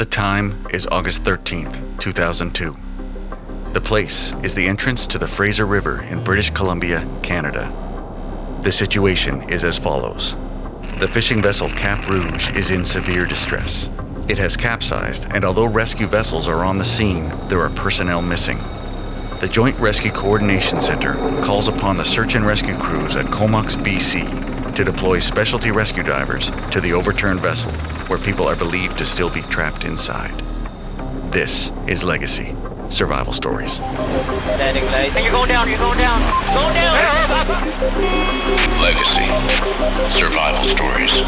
The time is August 13th, 2002. The place is the entrance to the Fraser River in British Columbia, Canada. The situation is as follows. The fishing vessel Cap Rouge is in severe distress. It has capsized, and although rescue vessels are on the scene, there are personnel missing. The Joint Rescue Coordination Center calls upon the search and rescue crews at Comox, BC to deploy specialty rescue divers to the overturned vessel where people are believed to still be trapped inside. This is Legacy Survival Stories. Landing light. You're going down, Going down! Legacy Survival Stories.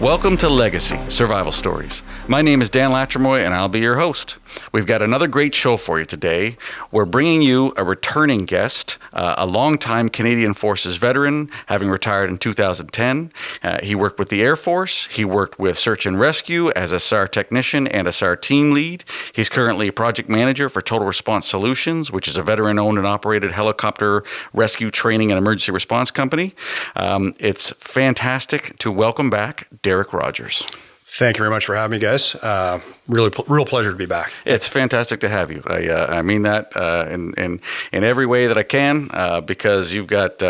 Welcome to Legacy Survival Stories. My name is Dan Latremouille, and I'll be your host. We've got another great show for you today. We're bringing you a returning guest, a longtime Canadian Forces veteran, having retired in 2010. He worked with the Air Force. He worked with Search and Rescue as a SAR technician and a SAR team lead. He's currently a project manager for Total Response Solutions, which is a veteran-owned and operated helicopter rescue training and emergency response company. It's fantastic to welcome back Derek Rogers. Thank you very much for having me, guys. Real pleasure to be back. It's fantastic to have you. I mean that in every way that I can, because you've got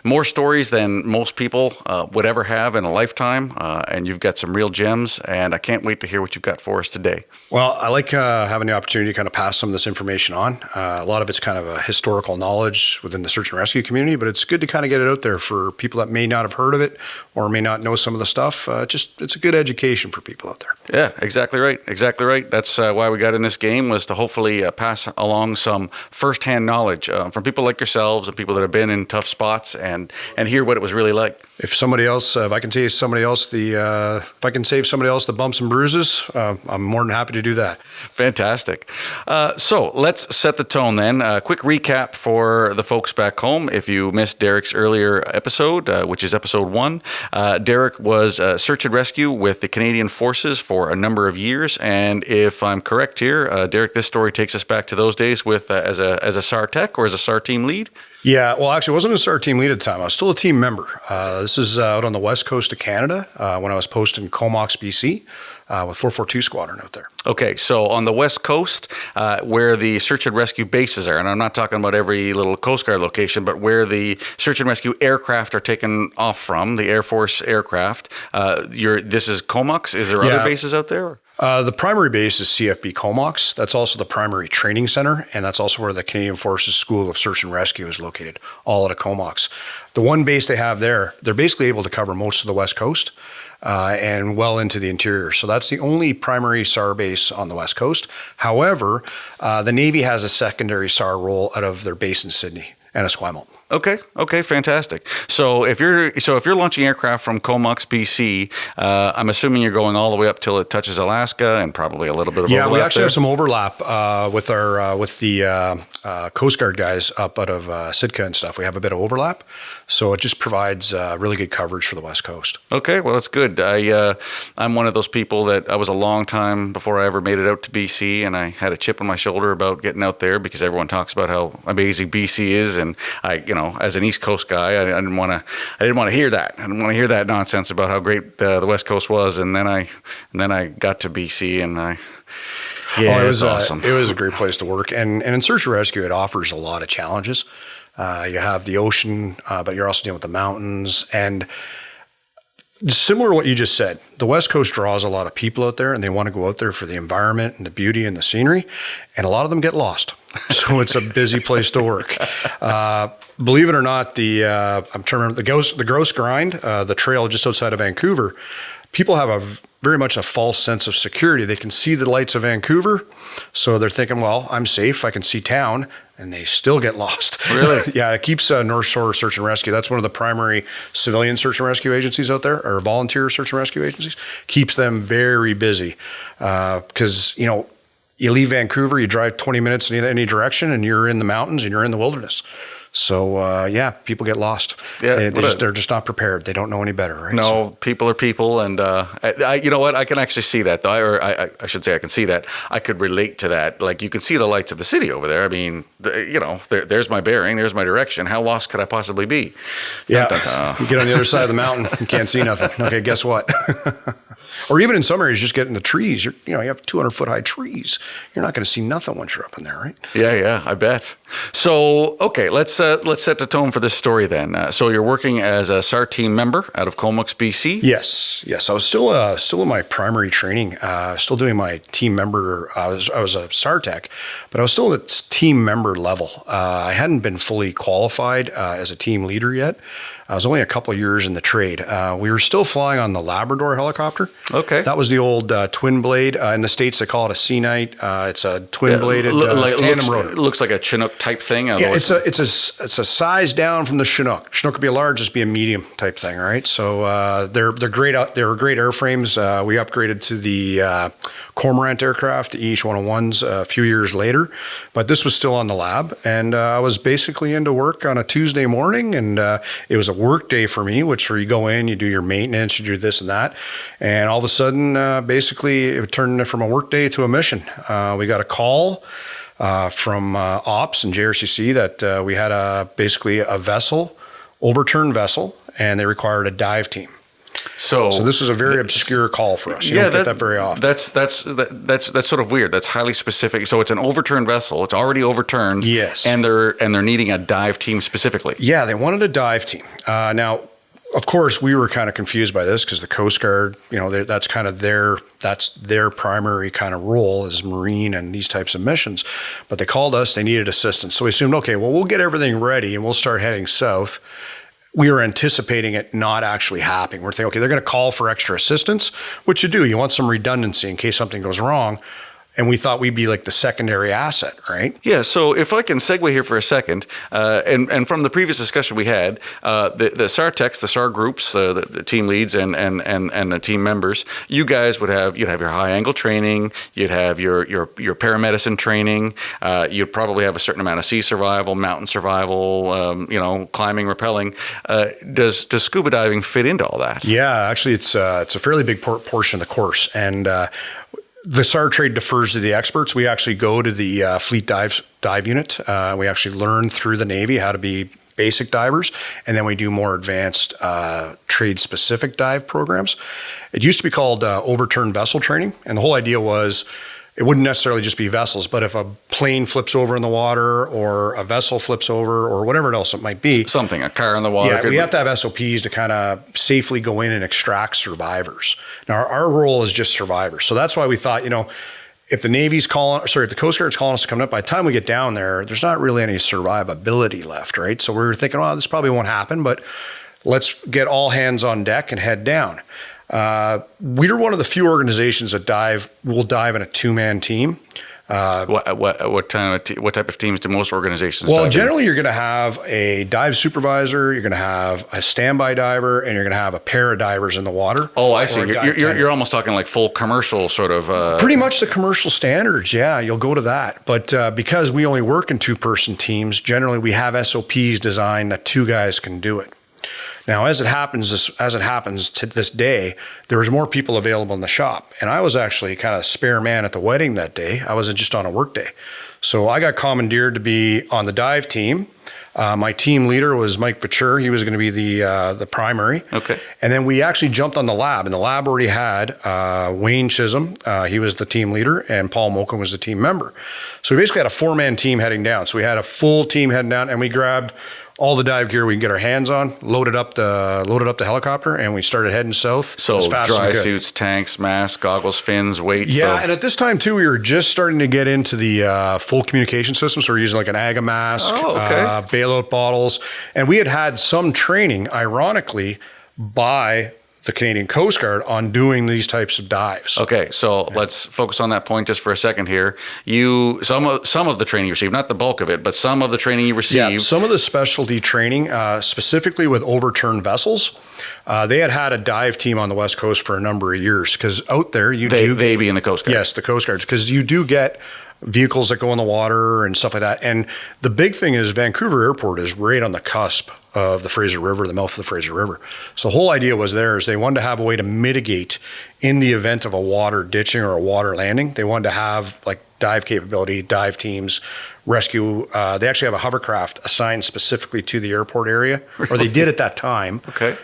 more stories than most people would ever have in a lifetime, and you've got some real gems, and I can't wait to hear what you've got for us today. Well, I like having the opportunity to kind of pass some of this information on. A lot of it's kind of a historical knowledge within the search and rescue community, but it's good to kind of get it out there for people that may not have heard of it or may not know some of the stuff. It's a good education for people out there. Yeah, exactly right. That's why we got in this game, was to hopefully pass along some firsthand knowledge from people like yourselves and people that have been in tough spots and hear what it was really like. If I can save somebody else the bumps and bruises, I'm more than happy to do that. Fantastic. So let's set the tone then. A quick recap for the folks back home. If you missed Derek's earlier episode, which is episode 1, Derek was search and rescue with the Canadian Forces for a number of years. And if I'm correct here, Derek, this story takes us back to those days with as a SAR tech or as a SAR team lead? Yeah, well, actually, I wasn't a SAR team lead at the time. I was still a team member. This is out on the west coast of Canada when I was posted in Comox, BC. With 442 Squadron out there. Okay, so on the west coast, where the search and rescue bases are, and I'm not talking about every little Coast Guard location, but where the search and rescue aircraft are taken off from, the Air Force aircraft. This is Comox. Is there other bases out there? The primary base is CFB Comox. That's also the primary training center, and that's also where the Canadian Forces School of Search and Rescue is located, all out of Comox. The one base they have there, they're basically able to cover most of the west coast. And well into the interior. So that's the only primary SAR base on the West Coast. However, the Navy has a secondary SAR role out of their base in Sydney and Esquimalt. Okay, fantastic. So if you're launching aircraft from Comox, BC, I'm assuming you're going all the way up till it touches Alaska and probably a little bit of overlap. Yeah, we actually there. have some overlap with the Coast Guard guys up out of Sitka and stuff. We have a bit of overlap, so it just provides really good coverage for the West Coast. Okay, well, that's good. I'm one of those people that I was a long time before I ever made it out to BC, and I had a chip on my shoulder about getting out there because everyone talks about how amazing BC is, and as an East Coast guy, I didn't want to hear that. I didn't want to hear that nonsense about how great the West Coast was, and then I got to BC, and it was awesome. It was a great place to work, and in search and rescue, it offers a lot of challenges. You have the ocean, but you're also dealing with the mountains, and similar to what you just said, the West Coast draws a lot of people out there, and they want to go out there for the environment and the beauty and the scenery, and a lot of them get lost. So it's a busy place to work. Believe it or not, I'm trying to remember the Grouse Grind, the trail just outside of Vancouver. People have very much a false sense of security. They can see the lights of Vancouver, so they're thinking, well, I'm safe, I can see town, and they still get lost. Really? Yeah, it keeps North Shore Search and Rescue. That's one of the primary civilian search and rescue agencies out there, or volunteer search and rescue agencies. Keeps them very busy because, you leave Vancouver, you drive 20 minutes in any direction, and you're in the mountains and you're in the wilderness. So people get lost. Yeah, They're just not prepared. They don't know any better, right? No, people are people, and you know what? I can actually see that, though. I should say I can see that. I could relate to that. Like, you can see the lights of the city over there. I mean, there's my bearing, there's my direction. How lost could I possibly be? Yeah, Dun, dun, dun. You get on the other side of the mountain, you can't see nothing. Okay, guess what? Or even in some areas, just get in the trees. You have 200-foot high trees. You're not going to see nothing once you're up in there, right? Yeah, I bet. So, okay, let's set the tone for this story then. So you're working as a SAR team member out of Comox, BC? Yes. I was still in my primary training, still doing my team member. I was a SAR tech, but I was still at team member level. I hadn't been fully qualified as a team leader yet. I was only a couple of years in the trade. We were still flying on the Labrador helicopter. Okay. That was the old twin blade. In the States, they call it a C-Knight. It's a twin bladed tandem rotor. Looks like a Chinook type thing. Yeah, it's a size down from the Chinook. Chinook could be a large, just be a medium type thing, right? So they're great. They're great airframes. We upgraded to the Cormorant aircraft, the EH-101s, a few years later, but this was still on the lab, and I was basically into work on a Tuesday morning, and it was a work day for me, which where you go in, you do your maintenance, you do this and that, and all of a sudden, basically, it turned from a work day to a mission. We got a call from Ops and JRCC that we had basically a vessel, overturned vessel, and they required a dive team. So this was a very obscure call for us. You don't get that very often. That's sort of weird. That's highly specific. So it's an overturned vessel. It's already overturned. Yes. And they're needing a dive team specifically. Yeah, they wanted a dive team. Now, of course, we were kind of confused by this because the Coast Guard, that's kind of their primary kind of role is marine and these types of missions. But they called us. They needed assistance. So we assumed, okay, well, we'll get everything ready and we'll start heading south. We were anticipating it not actually happening. We're thinking, okay, they're going to call for extra assistance, which you do. You want some redundancy in case something goes wrong. And we thought we'd be like the secondary asset, right? Yeah, so if I can segue here for a second, and from the previous discussion we had, the SAR techs, the SAR groups, the team leads and the team members, you guys you'd have your high angle training, you'd have your paramedicine training, you'd probably have a certain amount of sea survival, mountain survival, climbing, rappelling. Does scuba diving fit into all that? Yeah, actually, it's a fairly big portion of the course, and the SAR trade defers to the experts. We actually go to the fleet dive unit. We actually learn through the Navy how to be basic divers, and then we do more advanced trade-specific dive programs. It used to be called overturned vessel training, and the whole idea was it wouldn't necessarily just be vessels, but if a plane flips over in the water or a vessel flips over or whatever else it might be. Something, a car in the water. Yeah, we have to have SOPs to kind of safely go in and extract survivors. Now, our role is just survivors. So that's why we thought, if the Coast Guard's calling us to come up, by the time we get down there's not really any survivability left, right? So we were thinking, this probably won't happen, but let's get all hands on deck and head down. We're one of the few organizations that will dive in a two-man team. What type of teams do most organizations Well, dive generally you're going to have a dive supervisor, you're going to have a standby diver, and you're going to have a pair of divers in the water. Oh, I see. You're almost talking like full commercial sort of. Pretty much the commercial standards. Yeah, you'll go to that. But because we only work in two-person teams, generally we have SOPs designed that two guys can do it. Now, as it happens to this day, there was more people available in the shop. And I was actually kind of spare man at the wedding that day. I wasn't just on a work day. So I got commandeered to be on the dive team. My team leader was Mike Vachur. He was going to be the primary. Okay. And then we actually jumped on the lab. And the lab already had Wayne Chisholm. He was the team leader. And Paul Moken was the team member. So we basically had a four-man team heading down. So we had a full team heading down. And we grabbed all the dive gear we can get our hands on, loaded up the helicopter, and we started heading south. So dry suits, tanks, masks, goggles, fins, weights. Yeah, and at this time too, we were just starting to get into the full communication system. So we're using like an AGA mask, bailout bottles, and we had some training, ironically, by the Canadian Coast Guard on doing these types of dives. Okay, so let's focus on that point just for a second here. Some of the training you received, not the bulk of it, but some of the training you received. Yeah, some of the specialty training, specifically with overturned vessels. They had a dive team on the West Coast for a number of years because out there They be in the Coast Guard. Yes, the Coast Guard, because you do get vehicles that go in the water and stuff like that. And the big thing is Vancouver Airport is right on the cusp of the Fraser River, the mouth of the Fraser River. So the whole idea was they wanted to have a way to mitigate in the event of a water ditching or a water landing. They wanted to have like dive capability, dive teams, rescue. They actually have a hovercraft assigned specifically to the airport area, or they did at that time. Okay.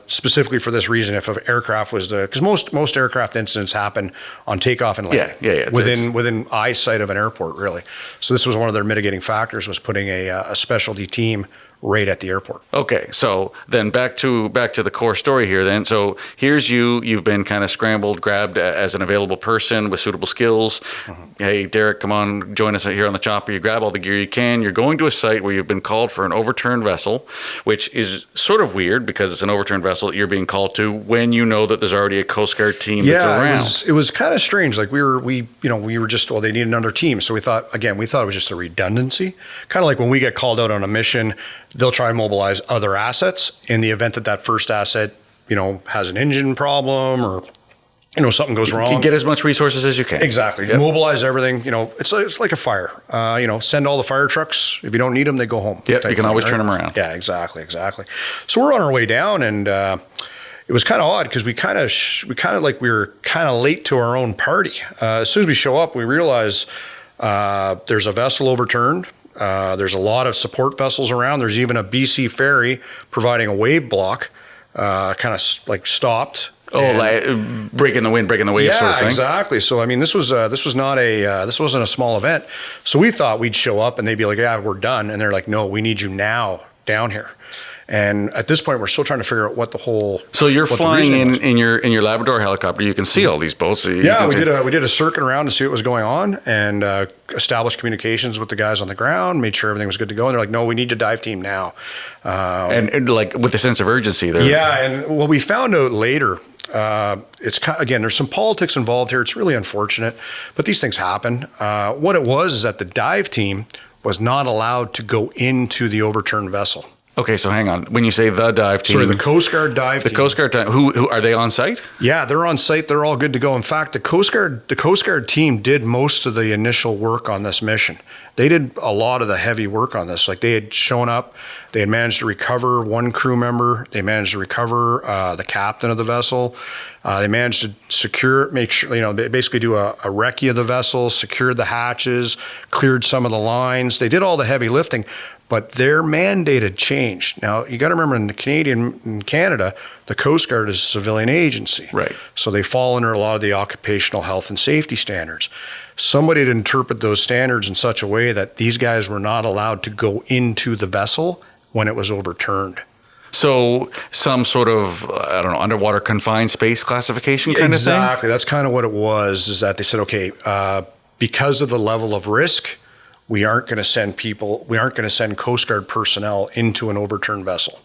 Specifically for this reason, if an aircraft was because most aircraft incidents happen on takeoff and landing. Yeah. Within eyesight of an airport, really. So this was one of their mitigating factors, was putting a specialty team right at the airport. Okay, so then back to the core story here then. So here's you've been kind of scrambled, grabbed as an available person with suitable skills. Hey, Derek, come on, join us here on the chopper. You grab all the gear you can. You're going to a site where you've been called for an overturned vessel, which is sort of weird because it's an overturned vessel that you're being called to when you know that there's already a Coast Guard team that's around. It was kind of strange. Like we were just, they need another team. So we thought it was just a redundancy. Kind of like when we get called out on a mission, they'll try and mobilize other assets in the event that first asset, has an engine problem or, something goes wrong. You can get as much resources as you can. Exactly. Yep. Mobilize everything. It's like a fire. Send all the fire trucks. If you don't need them, they go home. Yep. You can always turn them around. Yeah, exactly. So we're on our way down, and it was kind of odd because we were kind of late to our own party. As soon as we show up, we realize there's a vessel overturned. There's a lot of support vessels around. There's even a BC ferry providing a wave block, kind of like stopped. Like breaking the wind, breaking the waves, sort of thing. Yeah, exactly. So this wasn't a small event. So we thought we'd show up and they'd be like, "Yeah, we're done," and they're like, "No, we need you now down here." And at this point, we're still trying to figure out what the whole. So you're flying in your Labrador helicopter. You can see all these boats. So we did a circuit around to see what was going on and established communications with the guys on the ground. Made sure everything was good to go. And they're like, "No, we need a dive team now." And like with a sense of urgency there. Yeah, and what we found out later. Again, there's some politics involved here. It's really unfortunate, but these things happen. What it was is that the dive team was not allowed to go into the overturned vessel. Okay, so hang on. When you say the dive team, sorry, the Coast Guard dive team. The Coast Guard team. Who are they on site? Yeah, they're on site. They're all good to go. In fact, the Coast Guard team did most of the initial work on this mission. They did a lot of the heavy work on this. Like they had shown up, they had managed to recover one crew member. They managed to recover the captain of the vessel. They managed to make sure, they basically do a recce of the vessel, secured the hatches, cleared some of the lines. They did all the heavy lifting. But their mandated changed. Now, you got to remember in Canada, the Coast Guard is a civilian agency. Right. So they fall under a lot of the occupational health and safety standards. Somebody had interpreted those standards in such a way that these guys were not allowed to go into the vessel when it was overturned. So some sort of, underwater confined space classification kind of thing? Exactly. That's kind of what it was, is that they said, okay, because of the level of risk, we aren't going to send Coast Guard personnel into an overturned vessel.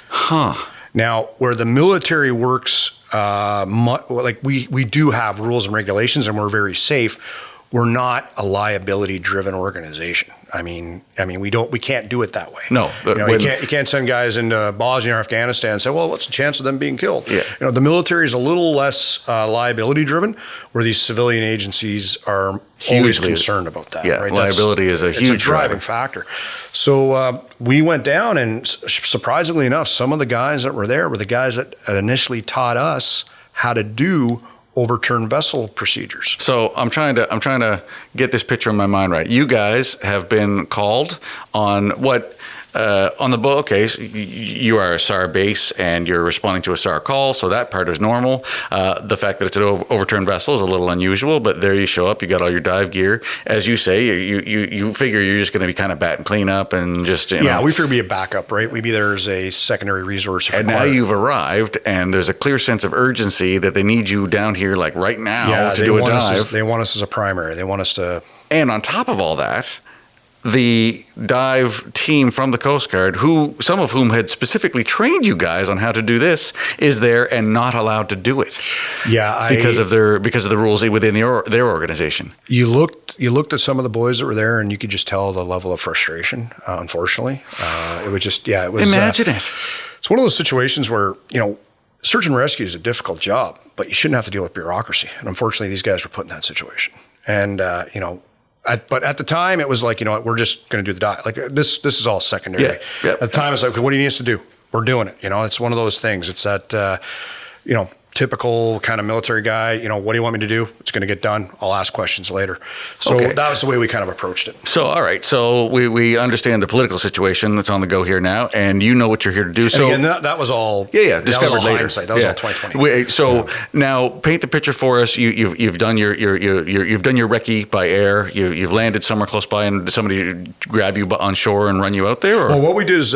Huh. Now, where the military works, we do have rules and regulations and we're very safe. We're not a liability-driven organization. I mean, we can't do it that way. No, you can't send guys into Bosnia or Afghanistan and say, well, what's the chance of them being killed? Yeah. The military is a little less liability-driven, where these civilian agencies are always concerned about that. Yeah, right? Liability is a huge driving factor. So we went down, and surprisingly enough, some of the guys that were there were the guys that initially taught us how to do overturned vessel procedures. So I'm trying to get this picture in my mind right. You guys have been called on what on the boat. Okay, so you are a SAR base and you're responding to a SAR call, so that part is normal. The fact that it's an overturned vessel is a little unusual, but there you show up. You got all your dive gear, as you say. You figure you're just going to be kind of batting clean up and just we figure be a backup, right? We'd be there as a secondary resource. And now you've arrived, and there's a clear sense of urgency that they need you down here like right now to do a dive. They want us as a primary. They want us to. And on top of all that, the dive team from the Coast Guard, some of whom had specifically trained you guys on how to do this, is there and not allowed to do it. Yeah, because of the rules within their organization. You looked at some of the boys that were there, and you could just tell the level of frustration. Unfortunately, it was just it was. Imagine it. It's one of those situations where, search and rescue is a difficult job, but you shouldn't have to deal with bureaucracy. And unfortunately, these guys were put in that situation. And, but at the time, it was like, we're just going to do the dive. Like this is all secondary. Yeah. Yep. At the time, it's like, okay, what do you need us to do? We're doing it. It's one of those things. It's that, typical kind of military guy, what do you want me to do? It's going to get done. I'll ask questions later. So that was the way we kind of approached it. So, all right. So we understand the political situation that's on the go here now, and you know what you're here to do. So and again, that was all. Yeah. Discovered that was all later. Hindsight. That was all 2020. Now paint the picture for us. You've done your recce by air. You've landed somewhere close by, and did somebody grab you on shore and run you out there? Or? Well, what we did is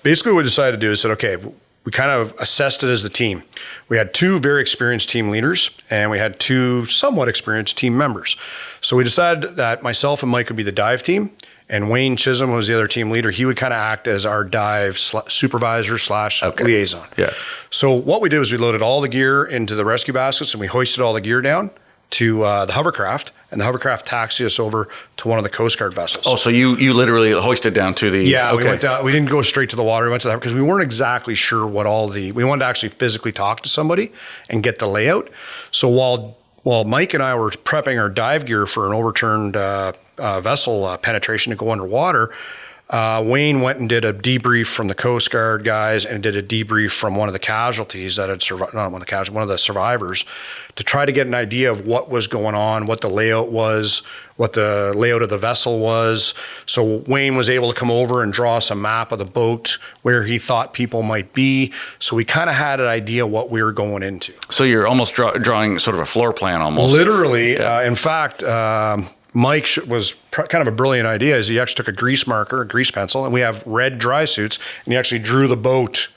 basically what we decided to do is said, okay, we kind of assessed it as the team. We had 2 very experienced team leaders, and we had 2 somewhat experienced team members. So we decided that myself and Mike would be the dive team, and Wayne Chisholm was the other team leader. He would kind of act as our dive supervisor / liaison. Yeah. So what we did was we loaded all the gear into the rescue baskets, and we hoisted all the gear down to the hovercraft, and the hovercraft taxied us over to one of the Coast Guard vessels. Oh, so you literally hoisted down to the... Yeah, we went down. We didn't go straight to the water. We went to the because we weren't exactly sure what we wanted to actually physically talk to somebody and get the layout. So while Mike and I were prepping our dive gear for an overturned vessel penetration to go underwater, Wayne went and did a debrief from the Coast Guard guys and did a debrief from one of the casualties that had survived, one of the survivors, to try to get an idea of what was going on, what the layout was, what the layout of the vessel was. So Wayne was able to come over and draw us a map of the boat where he thought people might be. So we kind of had an idea what we were going into. So you're almost drawing sort of a floor plan almost. Literally. Yeah. In fact, Mike was kind of a brilliant idea. Is he actually took a grease marker, a grease pencil, and we have red dry suits, and he actually drew the boat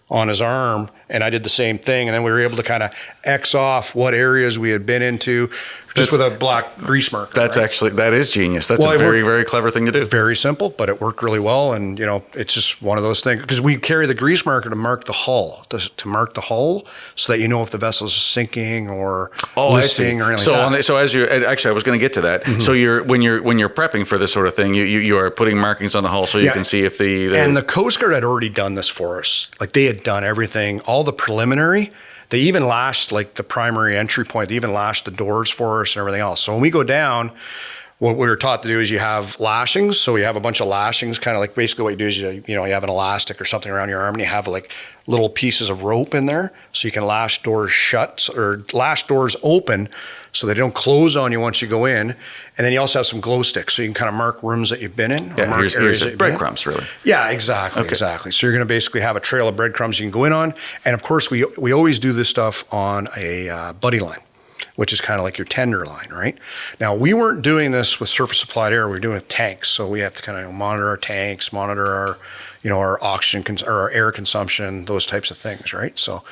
on his arm, and I did the same thing, and then we were able to kind of X off what areas we had been into just with a black grease marker. That is genius. That's a very, very clever thing to do. Very simple, but it worked really well, and it's just one of those things, because we carry the grease marker to mark the hull, to mark the hull, so that you know if the vessel's sinking or listing or anything like that. So as you actually, I was going to get to that. Mm-hmm. So when you're prepping for this sort of thing, you are putting markings on the hull so you can see if and the Coast Guard had already done this for us. Like they had done everything, all the preliminary. They even lashed like the primary entry point. They even lashed the doors for us and everything else. So when we go down, what we were taught to do is you have lashings. So you have a bunch of lashings, kind of like basically what you do is you have an elastic or something around your arm, and you have like little pieces of rope in there, so you can lash doors shut or lash doors open so they don't close on you once you go in. And then you also have some glow sticks, so you can kind of mark rooms that you've been in. Yeah, here's breadcrumbs, really. Yeah, exactly. So you're going to basically have a trail of breadcrumbs you can go in on. And of course, we always do this stuff on a buddy line, which is kind of like your tender line, right? Now, we weren't doing this with surface supplied air. We were doing it with tanks. So we have to kind of monitor our tanks, monitor our our oxygen or our air consumption, those types of things, right? So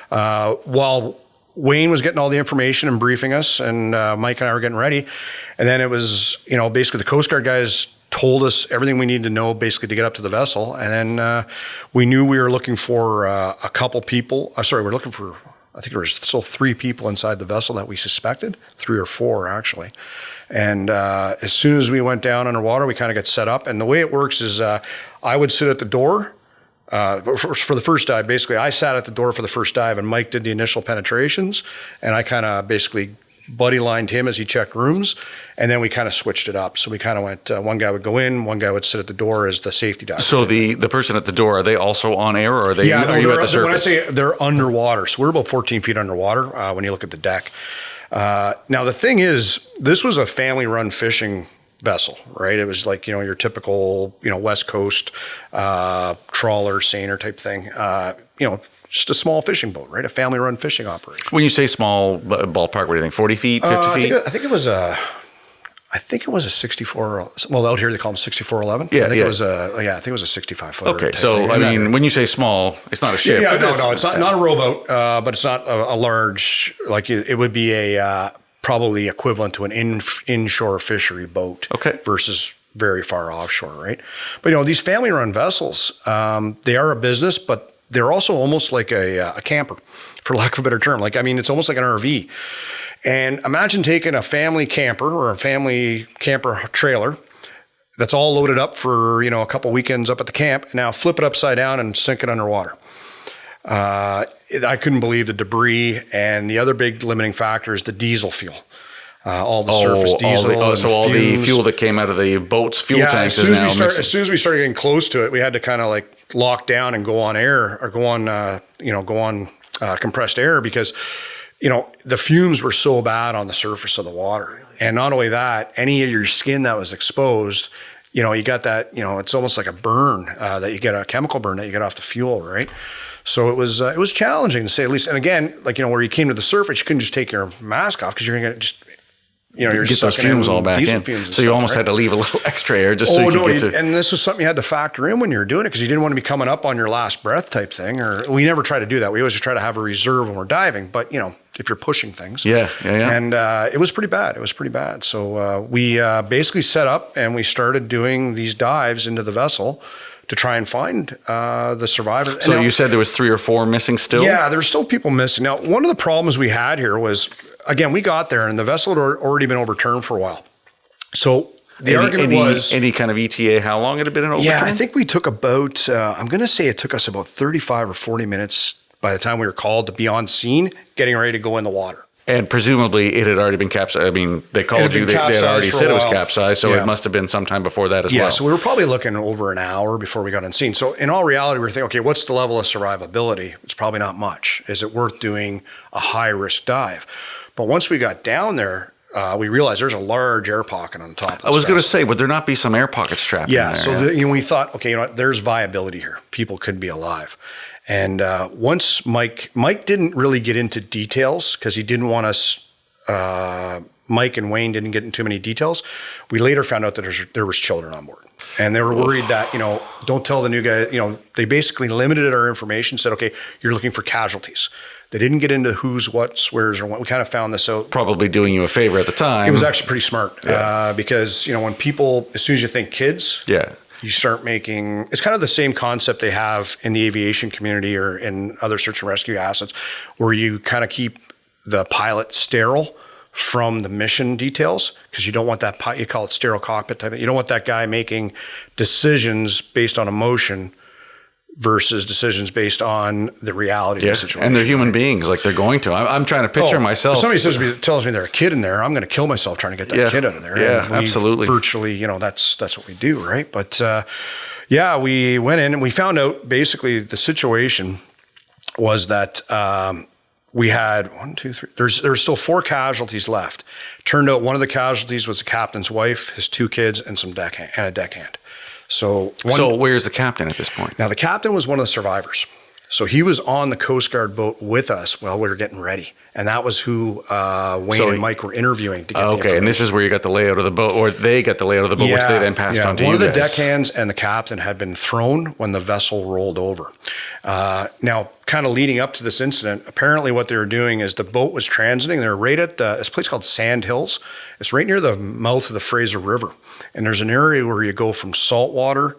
while Wayne was getting all the information and briefing us, and Mike and I were getting ready, and then it was, basically the Coast Guard guys told us everything we needed to know basically to get up to the vessel. And then we knew we were looking for a couple people. We're looking for, I think there was still 3 people inside the vessel that we suspected, 3 or 4 actually. And as soon as we went down underwater, we kind of got set up. And the way it works is I would sit at the door for the first dive. Basically, I sat at the door for the first dive, and Mike did the initial penetrations. And I kind of basically buddy lined him as he checked rooms. And then we kind of switched it up. So we kind of went, one guy would go in, one guy would sit at the door as the safety diver. So the person at the door, are they also on air, or are they are you at the surface? When I say they're underwater, so we're about 14 feet underwater when you look at the deck. Now, the thing is, this was a family-run fishing vessel, right? It was like, your typical, West Coast trawler, seiner type thing. Just a small fishing boat, right? A family-run fishing operation. When you say small, ballpark, what do you think? 40 feet, 50 feet? I think it was a 64. Well, out here they call them 6411. Yeah, I think it was a 65 footer. Okay, so when you say small, it's not a ship. Yeah, no, it's not a rowboat, but it's not a large. Like it would be a probably equivalent to an inshore fishery boat. Okay. Versus very far offshore, right? But these family-run vessels, they are a business, but they're also almost like a camper, for lack of a better term. It's almost like an RV. And imagine taking a family camper or a family camper trailer that's all loaded up for, a couple weekends up at the camp. Now flip it upside down and sink it underwater. I couldn't believe the debris, and the other big limiting factor is the diesel fuel. All the surface diesel. All the fuel that came out of the boat's fuel tanks is now mixing. As soon as we started getting close to it, we had to kind of like lock down and go on air or go on compressed air because, the fumes were so bad on the surface of the water. And not only that, any of your skin that was exposed, you got that, it's almost like a burn that you get, a chemical burn that you get off the fuel, right? So it was challenging to say the least. And again, where you came to the surface, you couldn't just take your mask off because you're going to just, you're get those fumes all back in. So you almost had to leave a little extra air just so you could get to. And this was something you had to factor in when you were doing it because you didn't want to be coming up on your last breath type thing. Or we never try to do that. We always try to have a reserve when we're diving. But if you're pushing things, yeah. And it was pretty bad. So we basically set up and we started doing these dives into the vessel to try and find the survivors. So you said there was 3 or 4 missing still? Yeah, there were still people missing. Now, one of the problems we had here was, again, we got there and the vessel had already been overturned for a while. So the argument was... Any kind of ETA, how long had it been overturned? Yeah, I think we took about, I'm going to say it took us about 35 or 40 minutes by the time we were called to be on scene, getting ready to go in the water. And presumably it had already been capsized. I mean, they called you, they had already said it was capsized, so it must have been sometime before that as well. Yeah, so we were probably looking over an hour before we got on scene. So in all reality, we were thinking, okay, what's the level of survivability? It's probably not much. Is it worth doing a high-risk dive? But once we got down there, we realized there's a large air pocket on the top of I was going to say, would there not be some air pockets trapped in there? So we thought, okay, there's viability here. People could be alive. And once Mike didn't really get into details because he didn't want us, Mike and Wayne didn't get into too many details. We later found out that there was children on board. And they were worried that, don't tell the new guy, they basically limited our information, said, okay, you're looking for casualties. They didn't get into who's, what's, where's, or what. We kind of found this out. Probably doing you a favor at the time. It was actually pretty smart because, when people, as soon as you think kids, you start making, it's kind of the same concept they have in the aviation community or in other search and rescue assets where you kind of keep the pilot sterile from the mission details because you don't want that, you call it sterile cockpit type. You don't want that guy making decisions based on emotion versus decisions based on the reality of the situation. And they're human beings, like they're going to. I'm trying to picture myself. If somebody tells me there's a kid in there, I'm going to kill myself trying to get that kid out of there. Yeah, absolutely. Virtually, that's what we do, right? But we went in and we found out basically the situation was that we had 1, 2, 3. There's still 4 casualties left. Turned out one of the casualties was the captain's wife, his 2 kids, and a deckhand. So where's the captain at this point? Now, the captain was one of the survivors. So he was on the Coast Guard boat with us while we were getting ready. And that was who Wayne and Mike were interviewing to get the information. And this is where you got the layout of the boat, or they got the layout of the boat, which they then passed on to you guys. One of the deckhands and the captain had been thrown when the vessel rolled over. Now, kind of leading up to this incident, apparently what they were doing is the boat was transiting. They were right at this place called Sand Hills. It's right near the mouth of the Fraser River. And there's an area where you go from saltwater,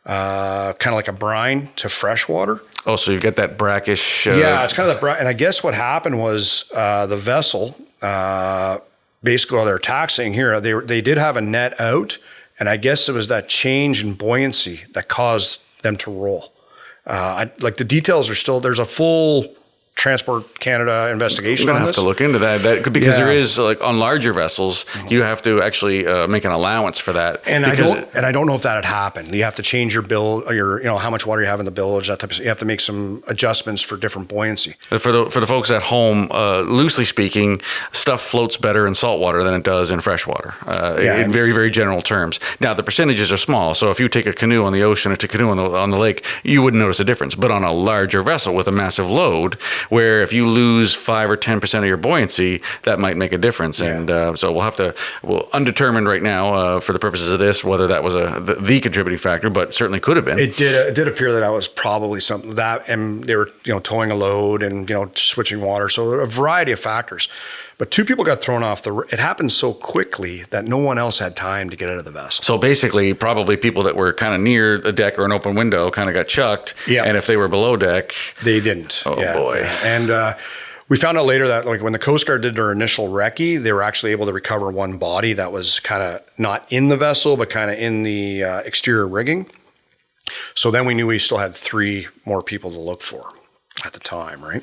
kind of like a brine, to freshwater. Oh, so you get that brackish. It's kind of that. And I guess what happened was the vessel, basically while they're taxiing here, they did have a net out. And I guess it was that change in buoyancy that caused them to roll. Like the details are still, there's a full Transport Canada investigation. We're going to have to look into that because there is, like on larger vessels, you have to actually make an allowance for that. And I don't know if that had happened. You have to change your bill, or how much water you have in the bilge, that type of stuff. You have to make some adjustments for different buoyancy. For the folks at home, loosely speaking, stuff floats better in salt water than it does in freshwater. In very, very general terms. Now, the percentages are small. So if you take a canoe on the ocean or take a canoe on the lake, you wouldn't notice a difference. But on a larger vessel with a massive load, where if you lose 5 or 10% of your buoyancy, that might make a difference. And so we'll undetermined right now for the purposes of this whether that was the contributing factor, but certainly could have been. It did appear that was probably something that, and they were towing a load and switching water, so a variety of factors. But 2 people got thrown off it happened so quickly that no one else had time to get out of the vessel. So basically, probably people that were kind of near the deck or an open window kind of got chucked. Yeah. And if they were below deck, they didn't. Oh boy. And we found out later that when the Coast Guard did their initial recce, they were actually able to recover one body that was kind of not in the vessel, but kind of in the exterior rigging. So then we knew we still had 3 more people to look for. at the time, right?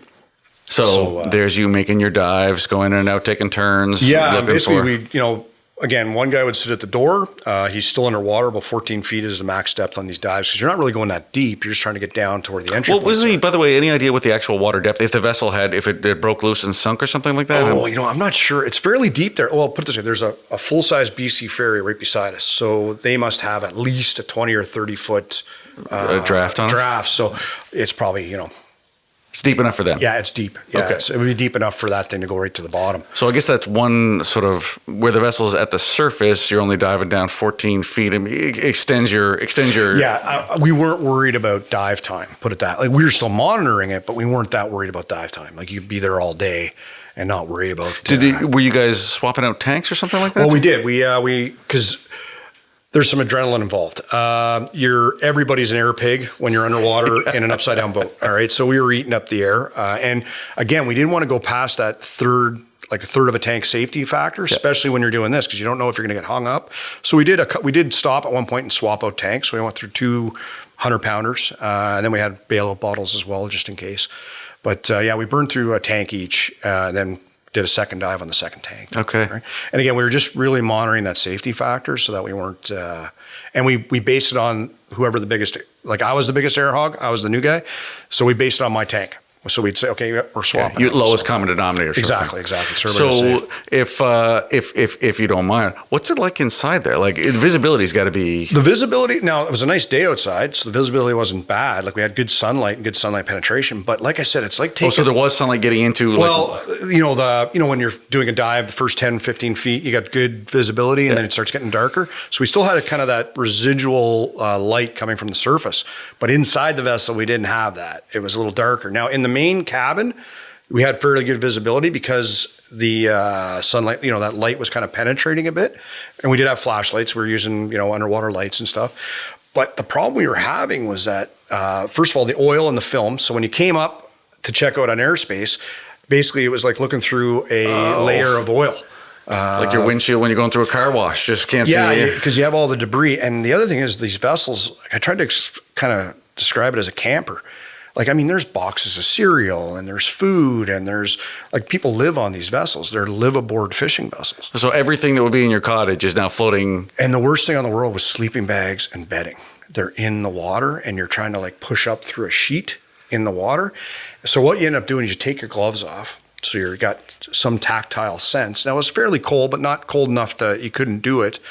So there's you making your dives, going in and out, taking turns. Yeah, looking basically for... again, one guy would sit at the door. He's still underwater. About 14 feet is the max depth on these dives because you're not really going that deep. You're just trying to get down to where the entry. Well, was he, by the way, any idea what the actual water depth, if the vessel if it broke loose and sunk or something like that? Oh, I'm not sure. It's fairly deep there. Well, put it this way: there's a full-size BC ferry right beside us, so they must have at least a 20 or 30 foot draft on draft. So it's probably It's deep enough for them. Yeah, it's deep. Yeah, Okay. it would be deep enough for that thing to go right to the bottom. So I guess that's one sort of where the vessel's at the surface. You're only diving down 14 feet, and it extends your. Yeah, we weren't worried about dive time. Put it that. Like we were still monitoring it, but we weren't that worried about dive time. Like you'd be there all day and not worry about. Were you guys swapping out tanks or something like that? Well, we did. We because there's some adrenaline involved. Everybody's an air pig when you're underwater in an upside down boat. All right. So we were eating up the air. And again, we didn't want to go past that a third of a tank safety factor, especially when you're doing this, because you don't know if you're going to get hung up. So we did stop at one point and swap out tanks. We went through 2 100-pounders. And then we had bailout bottles as well, just in case. But we burned through a tank each, and then did a second dive on the second tank. Okay. Right? And again, we were just really monitoring that safety factor so that we weren't, and we based it on whoever the biggest, like I was the biggest air hog, I was the new guy. So we based it on my tank. So we'd say, okay, we're swapping. Lowest common denominator. Exactly. So if you don't mind, what's it like inside there? Like the visibility's got to be. The visibility. Now it was a nice day outside, so the visibility wasn't bad. Like we had good sunlight and good sunlight penetration. But like I said, it's like taking. So there was sunlight getting into. Well, when you're doing a dive, the first 10, 15 feet, you got good visibility, and then it starts getting darker. So we still had kind of that residual light coming from the surface, but inside the vessel we didn't have that. It was a little darker. Now in the main cabin, we had fairly good visibility because the sunlight, that light was kind of penetrating a bit. And we did have flashlights. We were using, underwater lights and stuff. But the problem we were having was that, first of all, the oil and the film. So when you came up to check out on airspace, basically it was like looking through a layer of oil. Like your windshield when you're going through a car wash, just can't see. Yeah, because you have all the debris. And the other thing is these vessels, I tried to kind of describe it as a camper. There's boxes of cereal and there's food and there's people live on these vessels. They're live aboard fishing vessels. So everything that would be in your cottage is now floating. And the worst thing on the world was sleeping bags and bedding. They're in the water and you're trying to push up through a sheet in the water. So what you end up doing is you take your gloves off. So you've got some tactile sense. Now it was fairly cold, but not cold enough that you couldn't do it.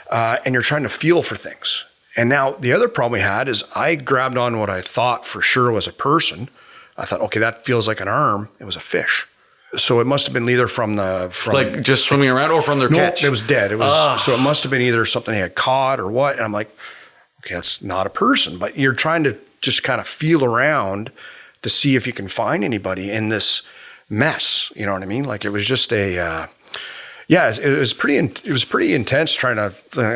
And you're trying to feel for things. And now the other problem we had is I grabbed on what I thought for sure was a person. I thought, okay, that feels like an arm. It was a fish. So it must have been either from just swimming around or from their catch. No, it was dead. It was so it must have been either something they had caught or what. And I'm like, okay, that's not a person. But you're trying to just kind of feel around to see if you can find anybody in this mess. You know what I mean? It was just it was pretty intense trying to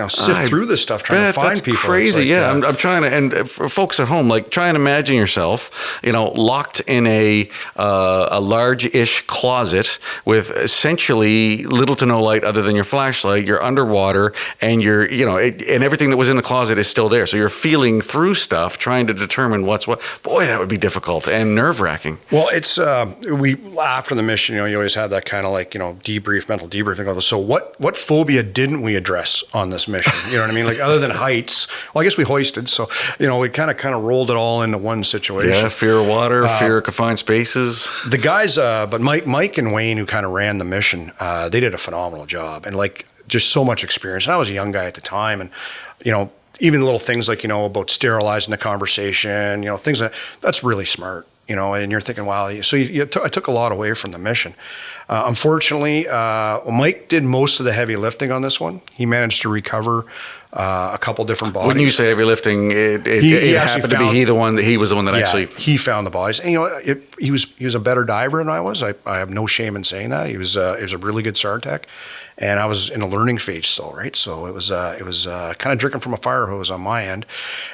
sift through this stuff, trying to find that's people. Crazy, I'm trying to, and for folks at home, try and imagine yourself, locked in a large-ish closet with essentially little to no light other than your flashlight. You're underwater, and and everything that was in the closet is still there. So you're feeling through stuff, trying to determine what's what. Boy, that would be difficult and nerve-wracking. Well, it's after the mission, you always have that kind of debrief, mental debriefing. So what phobia didn't we address on this mission? You know what I mean? Other than heights, well, I guess we hoisted. So, we kind of rolled it all into one situation. Yeah, fear of water, fear of confined spaces. The guys, but Mike and Wayne, who kind of ran the mission, they did a phenomenal job and just so much experience. And I was a young guy at the time, and even little things about sterilizing the conversation, things that's really smart. And you're thinking, wow. So I took a lot away from the mission. Unfortunately, Mike did most of the heavy lifting on this one. He managed to recover a couple different bodies. When you say heavy lifting, it happened to be he was the one that actually. He found the bodies. And he was a better diver than I was. I have no shame in saying that. He was a really good SAR tech. And I was in a learning phase still, right? So it was kind of drinking from a fire hose on my end.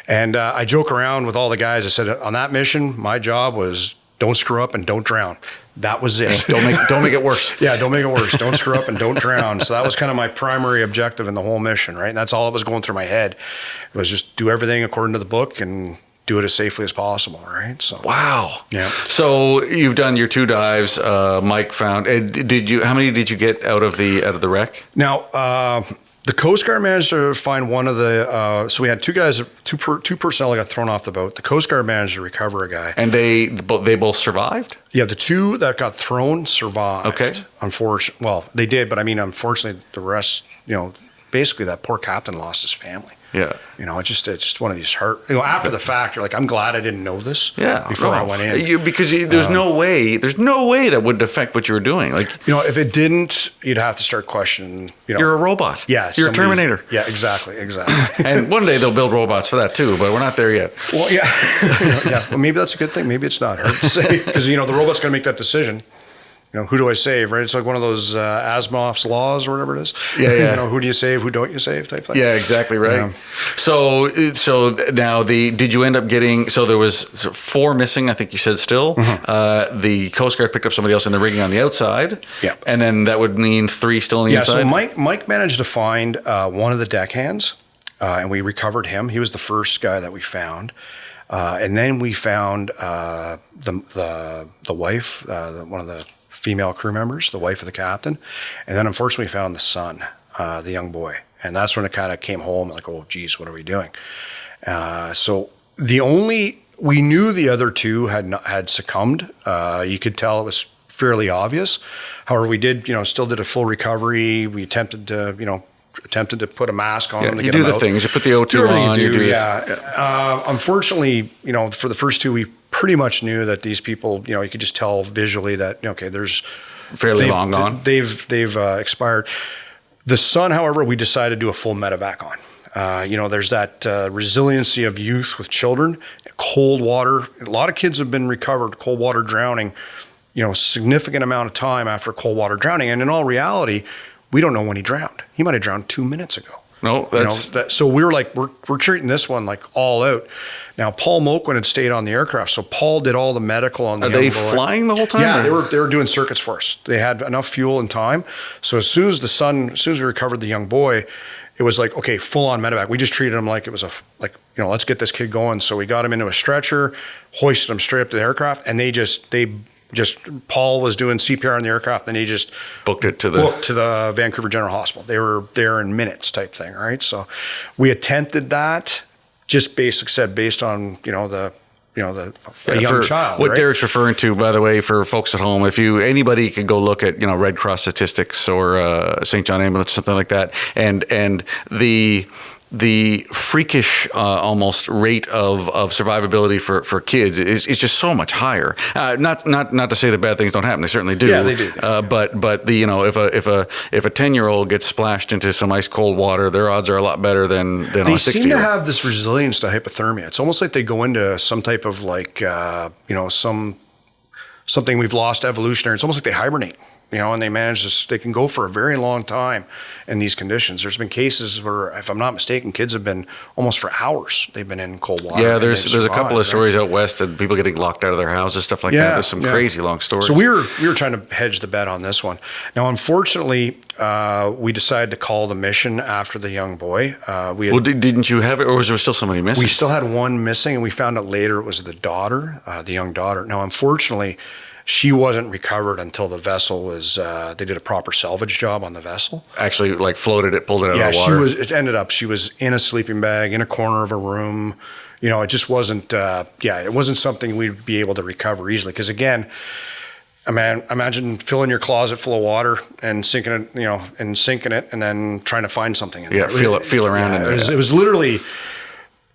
And I joke around with all the guys. I said, on that mission, my job was don't screw up and don't drown. That was it. Don't make it worse. Yeah, don't make it worse. Don't screw up and don't drown. So that was kind of my primary objective in the whole mission, right? And that's all that was going through my head. It was just do everything according to the book and do it as safely as possible, right? So Wow. Yeah. So you've done your 2 dives. Mike found. Did you? How many did you get out of the wreck? Now, the Coast Guard managed to find one of the. So we had 2 guys, two personnel that got thrown off the boat. The Coast Guard managed to recover a guy, And they both survived. yeah, the 2 that got thrown survived. Okay. Unfortunately, well, they did, but I mean, unfortunately, the rest, basically that poor captain lost his family. Yeah. It's just one of these after the fact, you're like, I'm glad I didn't know this Yeah. before I went in. Because there's no way that would affect what you were doing. Like, If it didn't, you'd have to start questioning, you're a robot. Yeah. You're a Terminator. Yeah, exactly. And one day they'll build robots for that too, but we're not there yet. Well, yeah. Yeah. Well, maybe that's a good thing. Maybe it's not hard to say because, the robot's going to make that decision. Who do I save, right? It's like one of those Asimov's laws or whatever it is. Yeah. Who do you save, who don't you save type thing. Yeah, exactly right. Yeah. So now did you end up getting, so there was 4 missing, I think you said still. Mm-hmm. The Coast Guard picked up somebody else in the rigging on the outside. Yeah. And then that would mean 3 still on the inside? So Mike managed to find one of the deckhands, and we recovered him. He was the first guy that we found. And then we found the wife, one of the female crew members, the wife of the captain. And then unfortunately we found the son, the young boy. And that's when it kind of came home like, oh, geez, what are we doing? So we knew the other 2 had succumbed. You could tell it was fairly obvious. However, we still did a full recovery. We attempted to put a mask on them to you get do them the out. things. You put the O2 on. You do this. Yeah. Unfortunately, for the first 2, we pretty much knew that these people, you could just tell visually that, okay, there's fairly long gone. They've expired. The son, however, we decided to do a full medevac on. There's that resiliency of youth with children, cold water. A lot of kids have been recovered, cold water drowning, significant amount of time after cold water drowning. And in all reality, we don't know when he drowned. He might have drowned 2 minutes ago. No, that's so we were like, we're treating this one like all out. Now, Paul Moquin had stayed on the aircraft, so Paul did all the medical on the. Are they flying the whole time? Yeah, or? they were doing circuits for us. They had enough fuel and time. So as soon as we recovered the young boy, it was like, okay, full on medevac. We just treated him like it was let's get this kid going. So we got him into a stretcher, hoisted him straight up to the aircraft, and they Paul was doing CPR on the aircraft, and he just booked to the Vancouver General Hospital. They were there in minutes type thing, right? So we attempted that, just based on the young child. What right? Derek's referring to, by the way, for folks at home, anybody could go look at Red Cross statistics or St. John Ambulance, something like that, and the freakish almost rate of survivability for kids is just so much higher. Not to say that bad things don't happen; they certainly do. Yeah, they do. But if a 10-year-old gets splashed into some ice cold water, their odds are a lot better than a 60-year-old. They seem to have this resilience to hypothermia. It's almost like they go into some type of something we've lost evolutionary. It's almost like they hibernate. And they manage this. They can go for a very long time in these conditions. There's been cases where, if I'm not mistaken, kids have been almost for hours. They've been in cold water. Yeah, there's a couple of stories out west of people getting locked out of their houses, stuff like that. There's some crazy long stories. So we were trying to hedge the bet on this one. Now, unfortunately, we decided to call the mission after the young boy. Didn't you have it, or was there still somebody missing? We still had one missing, and we found out later it was the daughter, the young daughter. Now, unfortunately, she wasn't recovered until the vessel was. They did a proper salvage job on the vessel. Actually, pulled it out of the water. She was in a sleeping bag in a corner of a room. It just wasn't. It wasn't something we'd be able to recover easily. Because again, imagine filling your closet full of water and sinking it, and then trying to find something in there. Feel around in there. It was literally.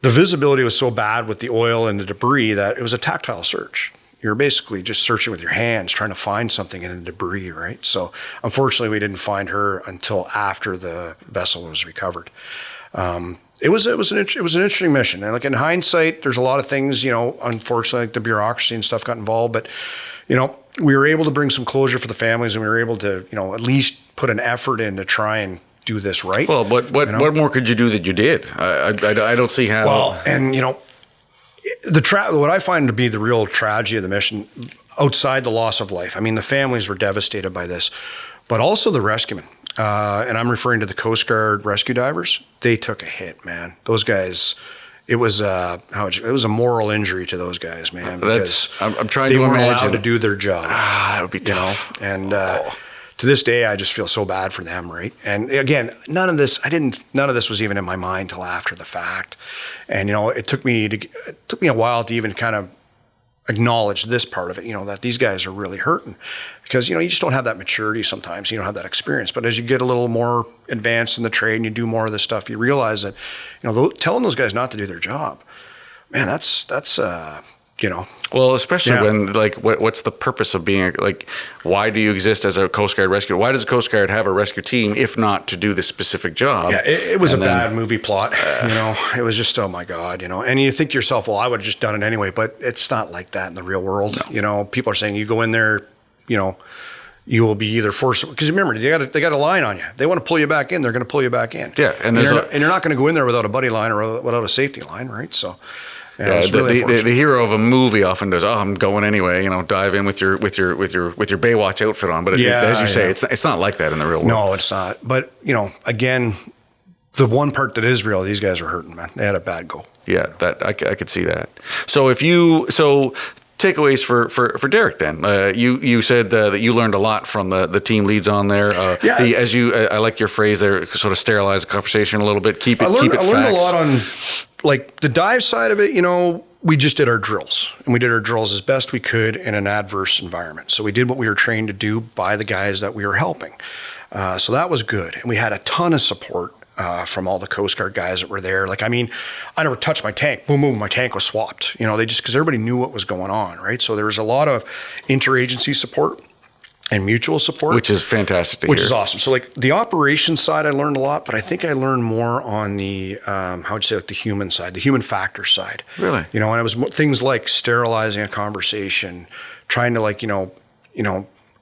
The visibility was so bad with the oil and the debris that it was a tactile search. You're basically just searching with your hands, trying to find something in the debris, right? So unfortunately, we didn't find her until after the vessel was recovered. It was an interesting mission, and in hindsight, there's a lot of things, unfortunately, the bureaucracy and stuff got involved, but we were able to bring some closure for the families, and we were able to at least put an effort in to try and do this right. Well, what more could you do that you did? I don't see how. Well, and what I find to be the real tragedy of the mission, outside the loss of life. I mean, the families were devastated by this, but also the rescuemen. And I'm referring to the Coast Guard rescue divers. They took a hit, man. Those guys, it was it was a moral injury to those guys, man. I'm trying they to weren't imagine allowed to do their job. that would be tough. And to this day, I just feel so bad for them, right? And again, none of this was even in my mind till after the fact. And it took me a while to even kind of acknowledge this part of it, that these guys are really hurting, because you just don't have that maturity sometimes. You don't have that experience. But as you get a little more advanced in the trade and you do more of this stuff, you realize that telling those guys not to do their job, man, that's Well, especially Yeah. when, what's the purpose of being, why do you exist as a Coast Guard rescue? Why does the Coast Guard have a rescue team if not to do this specific job? Yeah, it was bad movie plot. It was just, oh my God, and you think to yourself, well, I would have just done it anyway, but it's not like that in the real world. No. People are saying you go in there, you will be either forced, because remember, they got a line on you. They want to pull you back in, they're going to pull you back in. Yeah, and you're not going to go in there without a buddy line or without a safety line, right? So. Yeah, the hero of a movie often does. Oh, I'm going anyway. Dive in with your Baywatch outfit on. But as you say, it's not like that in the real world. No, it's not. But again, the one part that is real, these guys are hurting, man. They had a bad go. Yeah, that I could see that. So takeaways for Derek then. You said that you learned a lot from the team leads on there. I like your phrase there, sort of sterilize the conversation a little bit. Keep it facts. I learned a lot on the dive side of it. We just did our drills, and we did our drills as best we could in an adverse environment. So we did what we were trained to do by the guys that we were helping. So that was good, and we had a ton of support from all the Coast Guard guys that were there. I never touched my tank. Boom, boom, my tank was swapped. Because everybody knew what was going on, right? So there was a lot of interagency support and mutual support. Which is fantastic to hear. Which is awesome. So the operations side, I learned a lot, but I think I learned more on the, the human side, the human factor side. Really? And it was things like sterilizing a conversation, trying to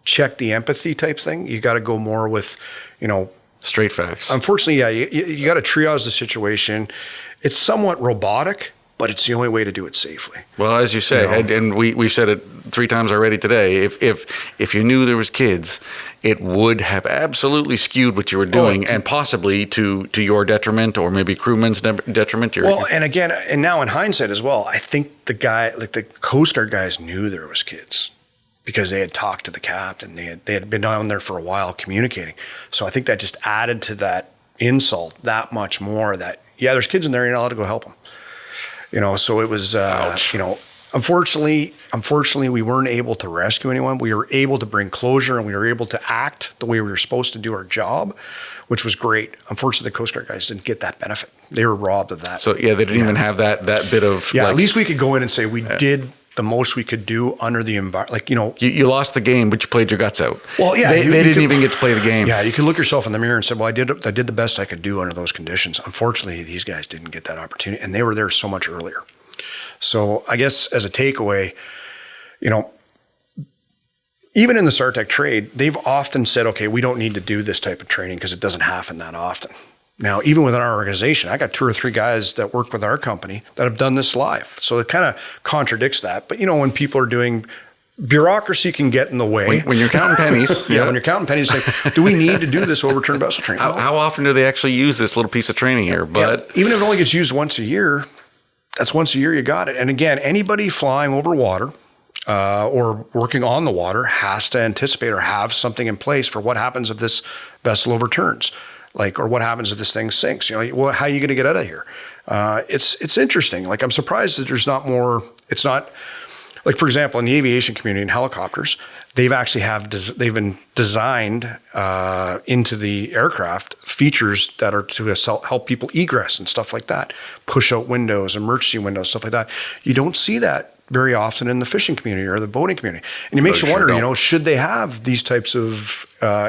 check the empathy type thing. You got to go more with, straight facts. Unfortunately, yeah, you got to triage the situation. It's somewhat robotic, but it's the only way to do it safely. Well, as you say, and we've said it 3 times already today, if you knew there was kids, it would have absolutely skewed what you were doing, and possibly to your detriment, or maybe crewmen's detriment. And now in hindsight as well, I think the Coast Guard guys knew there was kids, because they had talked to the captain. They had been down there for a while communicating. So I think that just added to that insult that much more, that, there's kids in there, you're not allowed to go help them. So it was, unfortunately, we weren't able to rescue anyone. We were able to bring closure, and we were able to act the way we were supposed to do our job, which was great. Unfortunately, the Coast Guard guys didn't get that benefit. They were robbed of that. So, they didn't even have that bit of... Yeah, at least we could go in and say we did the most we could do under the environment. You lost the game, but you played your guts out. Well, yeah. They didn't even get to play the game. Yeah, you could look yourself in the mirror and say, well, I did the best I could do under those conditions. Unfortunately, these guys didn't get that opportunity, and they were there so much earlier. So I guess as a takeaway, even in the SARTEC trade, they've often said, okay, we don't need to do this type of training because it doesn't happen that often. Now, even within our organization, I got 2 or 3 guys that work with our company that have done this live. So it kind of contradicts that. But, when people are doing, bureaucracy can get in the way. When you're counting pennies. When you're counting pennies, do we need to do this overturned vessel training? How often do they actually use this little piece of training here? But even if it only gets used once a year, that's once a year you got it. And again, anybody flying over water or working on the water has to anticipate or have something in place for what happens if this vessel overturns. Or what happens if this thing sinks? How are you going to get out of here? It's interesting. I'm surprised that there's not more. It's not for example, in the aviation community in helicopters, they've actually they've been designed into the aircraft features that are to help people egress and stuff like that, push out windows, emergency windows, stuff like that. You don't see that very often in the fishing community or the boating community. And it makes you wonder, should they have these types of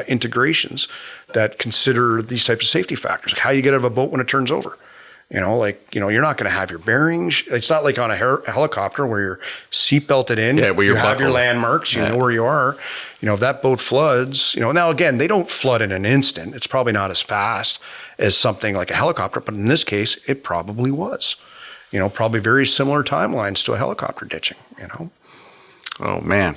integrations that consider these types of safety factors? How you get out of a boat when it turns over? You're not going to have your bearings. It's not like on a helicopter where you're seat belted in. Yeah, where you have your landmarks. You know where you are. If that boat floods, now again, they don't flood in an instant. It's probably not as fast as something like a helicopter, but in this case, it probably was. Probably very similar timelines to a helicopter ditching. Oh man,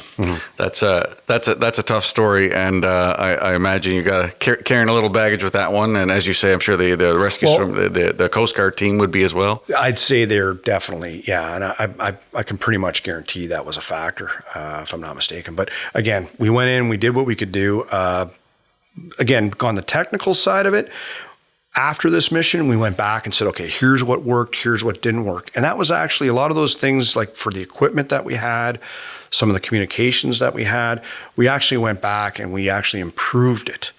that's a tough story, and I imagine you got carrying a little baggage with that one. And as you say, I'm sure the rescue from the Coast Guard team would be as well. I'd say they're definitely, and I can pretty much guarantee that was a factor, if I'm not mistaken. But again, we went in, we did what we could do. Again, on the technical side of it, after this mission, we went back and said, okay, here's what worked, here's what didn't work. And that was actually a lot of those things, like for the equipment that we had, some of the communications that we had, we actually went back and we actually improved it.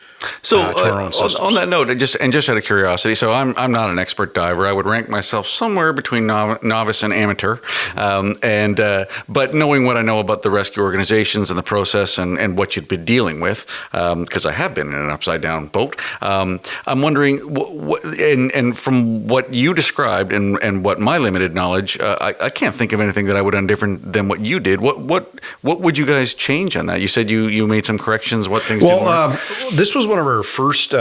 So to our own systems. On that note, just out of curiosity, so I'm not an expert diver. I would rank myself somewhere between novice and amateur. But knowing what I know about the rescue organizations and the process and what you'd been dealing with, because I have been in an upside down boat, I'm wondering, and from what you described and what my limited knowledge, I can't think of anything that I would have done different than what you did. What would you guys change on that? You said you made some corrections. What things? Well, this was one of our first.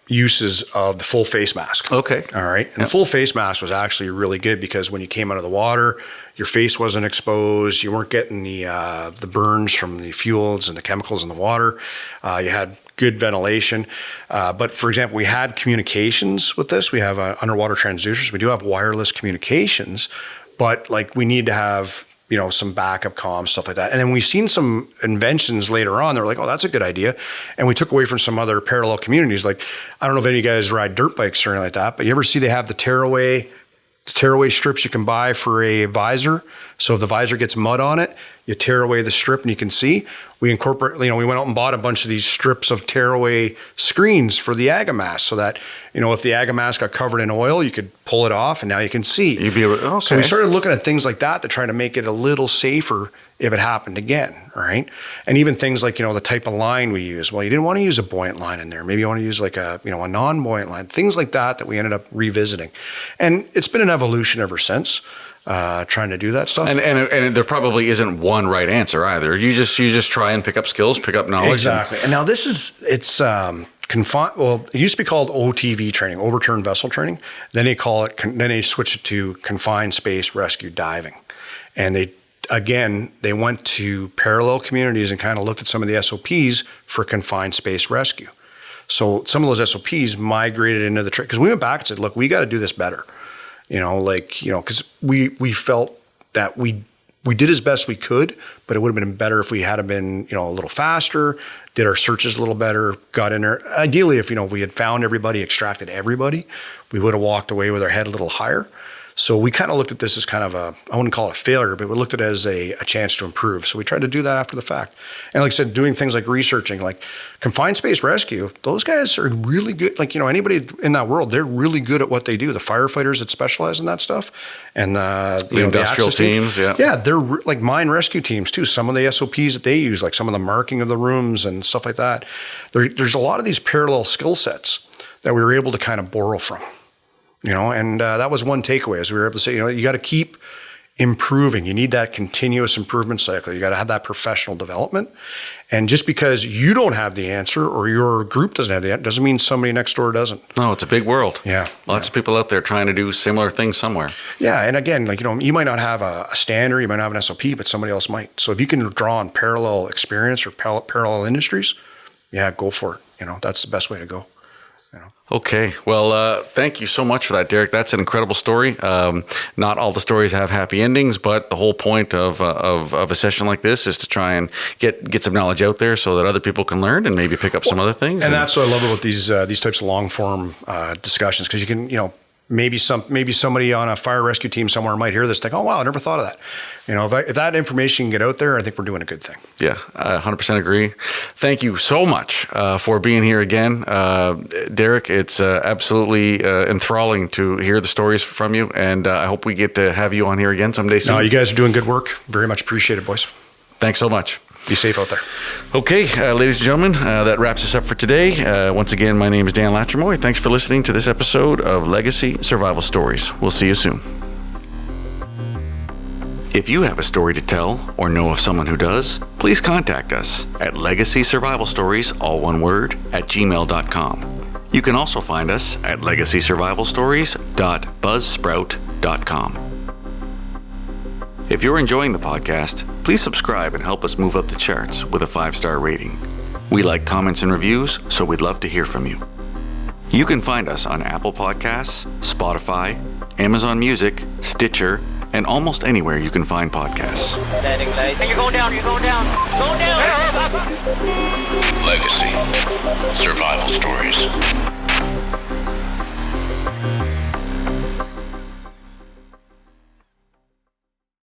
Uses of the full face mask. Okay. All right. And the full face mask was actually really good because when you came out of the water, your face wasn't exposed. You weren't getting the burns from the fuels and the chemicals in the water. You had good ventilation. But for example, we had communications with this. We have underwater transducers. We do have wireless communications, but like we need to have some backup comms, stuff like that. And then we've seen some inventions later on. They're like, oh, that's a good idea. And we took away from some other parallel communities. Like, I don't know if any of you guys ride dirt bikes or anything like that, but you ever see they have the tearaway strips you can buy for a visor. So if the visor gets mud on it, you tear away the strip and you can see. We incorporate, we went out and bought a bunch of these strips of tearaway screens for the AGA mask so that, if the AGA mask got covered in oil, you could pull it off and now you can see. You'd be able, okay. So we started looking at things like that to try to make it a little safer if it happened again, right? And even things like, the type of line we use. Well, you didn't want to use a buoyant line in there. Maybe you want to use like a non-buoyant line, things like that we ended up revisiting. And it's been an evolution ever since. Trying to do that stuff, and there probably isn't one right answer either. You just try and pick up skills, pick up knowledge. Exactly. And now it's confined. Well, it used to be called OTV training, overturned vessel training. Then they switched it to confined space rescue diving, and they went to parallel communities and kind of looked at some of the SOPs for confined space rescue. So some of those SOPs migrated into the training because we went back and said, look, we got to do this better. Because we felt that we did as best we could, but it would have been better if we had been, a little faster, did our searches a little better, got in there. Ideally, if, we had found everybody, extracted everybody, we would have walked away with our head a little higher. So we kind of looked at this as kind of I wouldn't call it a failure, but we looked at it as a chance to improve. So we tried to do that after the fact. And like I said, doing things like researching, like confined space rescue, those guys are really good. Like, anybody in that world, they're really good at what they do. The firefighters that specialize in that stuff and the industrial teams. Yeah, they're like mine rescue teams too. Some of the SOPs that they use, like some of the marking of the rooms and stuff like that. There's a lot of these parallel skill sets that we were able to kind of borrow from. And that was one takeaway, as we were able to say, you got to keep improving. You need that continuous improvement cycle. You got to have that professional development. And just because you don't have the answer or your group doesn't have the answer doesn't mean somebody next door doesn't. No, it's a big world. Yeah. Lots of people out there trying to do similar things somewhere. Yeah. And again, you might not have a standard, you might not have an SOP, but somebody else might. So if you can draw on parallel experience or parallel industries, go for it. That's the best way to go. Okay. Well, thank you so much for that, Derek. That's an incredible story. Not all the stories have happy endings, but the whole point of a session like this is to try and get some knowledge out there so that other people can learn and maybe pick up some other things. And that's what I love about these types of long form discussions, because you can, maybe somebody on a fire rescue team somewhere might hear this, think, oh wow, I never thought of that. If that information can get out there, I think we're doing a good thing. Yeah, I 100% agree. Thank you so much for being here again, Derek. It's absolutely enthralling to hear the stories from you, and I hope we get to have you on here again someday soon. No, you guys are doing good work. Very much appreciated, boys. Thanks so much. Be safe out there. Okay, ladies and gentlemen, that wraps us up for today. Once again, my name is Dan Latremouille. Thanks for listening to this episode of Legacy Survival Stories. We'll see you soon. If you have a story to tell or know of someone who does, please contact us at legacysurvivalstories, all one word, @gmail.com. You can also find us at legacysurvivalstories.buzzsprout.com. If you're enjoying the podcast, please subscribe and help us move up the charts with a 5-star rating. We like comments and reviews, so we'd love to hear from you. You can find us on Apple Podcasts, Spotify, Amazon Music, Stitcher, and almost anywhere you can find podcasts. Landing light. You're going down, you're going down. Going down! Legacy. Survival stories.